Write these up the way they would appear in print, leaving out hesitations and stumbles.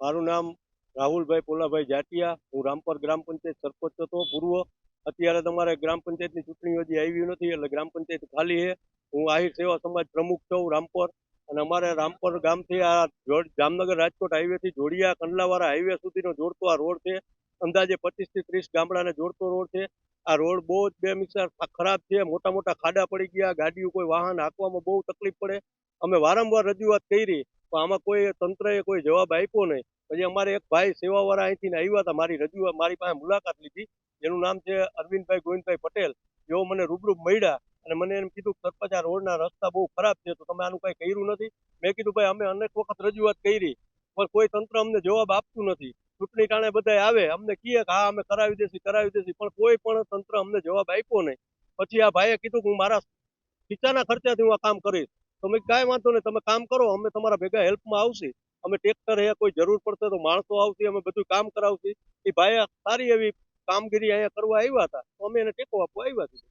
મારું નામ રાહુલભાઈ પોલાભાઈ જાટિયા. હું રામપર ગ્રામ પંચાયત સરપંચ હતો પૂર્વ. અત્યારે તમારે ગ્રામ પંચાયતની ચૂંટણી હજી આવી નથી એટલે ગ્રામ પંચાયત ખાલી છે. હું આહિર સેવા સમાજ પ્રમુખ છું રામપર. અને અમારે રામપર ગામથી આ જામનગર રાજકોટ હાઈવે થી જોડિયા કંડલાવાળા હાઈવે સુધીનો જોડતો આ રોડ છે. અંદાજે 25 થી 30 ગામડાને જોડતો રોડ છે. આ રોડ બહુ જ બેમિસાર ખરાબ છે. મોટા મોટા ખાડા પડી ગયા, ગાડીઓ કોઈ વાહન હાંકવામાં બહુ તકલીફ પડે. અમે વારંવાર રજૂઆત કરી પણ આમાં કોઈ તંત્રએ કોઈ જવાબ આપ્યો નહીં. પછી અમારે એક ભાઈ સેવાવાળા અહીંથી આવ્યા હતા, મારી રજૂઆત મારી પાસે મુલાકાત લીધી. જેનું નામ છે અરવિંદભાઈ ગોવિંદભાઈ પટેલ. જેઓ મને રૂબરૂ મળ્યા અને મને એમ કીધું કે સરપંચ આ રોડના રસ્તા બહુ ખરાબ છે તો તમે આનું કઈ કર્યું નથી. મેં કીધું ભાઈ અમે અનેક વખત રજૂઆત કરી પણ કોઈ તંત્ર અમને જવાબ આપતું નથી. ચૂંટણી ટાણે બધા આવે અમને કહે કે હા અમે કરાવી દેસી પણ કોઈ પણ તંત્ર અમને જવાબ આપ્યો નહીં. પછી આ ભાઈએ કીધું કે હું મારા ખીચાના ખર્ચાથી હું આ કામ કરીશ. તો મેં કાંઈ વાંધો નહીં, તમે કામ કરો, અમે તમારા ભેગા હેલ્પમાં આવશી. અમે ટ્રેક્ટર હે, કોઈ જરૂર પડશે તો માણસો આવશે, અમે બધું કામ કરાવશી. એ ભાઈ સારી એવી કામગીરી અહીંયા કરવા આવ્યા હતા તો અમે એને ટેકો આપવા આવ્યા છીએ.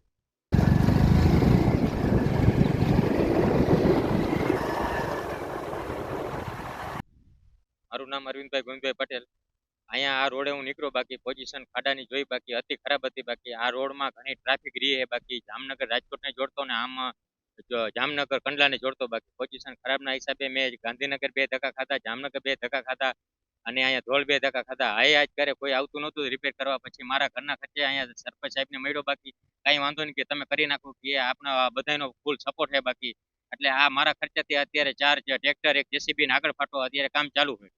મારું નામ અરવિંદભાઈ ગોવિંદભાઈ પટેલ. અહીંયા આ રોડે હું નીકળ્યો, બાકી પોઝિશન ખાડાની જોઈ, બાકી અતિ ખરાબ હતી. બાકી આ રોડમાં ઘણી ટ્રાફિક રહી છે. બાકી જામનગર રાજકોટને જોડતો ને આમ જામનગર કંડલાને જોડતો. બાકી પોઝિશન ખરાબના હિસાબે મેં ગાંધીનગર 2 ધક્કા ખાધા, જામનગર 2 ધક્કા ખાધા અને અહીંયા ધોળ 2 ધક્કા ખાધા. આજ ક્યારે કોઈ આવતું નહોતું રિપેર કરવા. પછી મારા ઘરના ખર્ચે અહીંયા સરપંચ સાહેબને મળ્યો. બાકી કાંઈ વાંધો નહીં કે તમે કરી નાખો, કે આપણા બધાનો ફૂલ સપોર્ટ છે. બાકી એટલે આ મારા ખર્ચાથી અત્યારે 4 ટ્રેક્ટર, 1 JCB ને આગળ ફાટો અત્યારે કામ ચાલુ છે.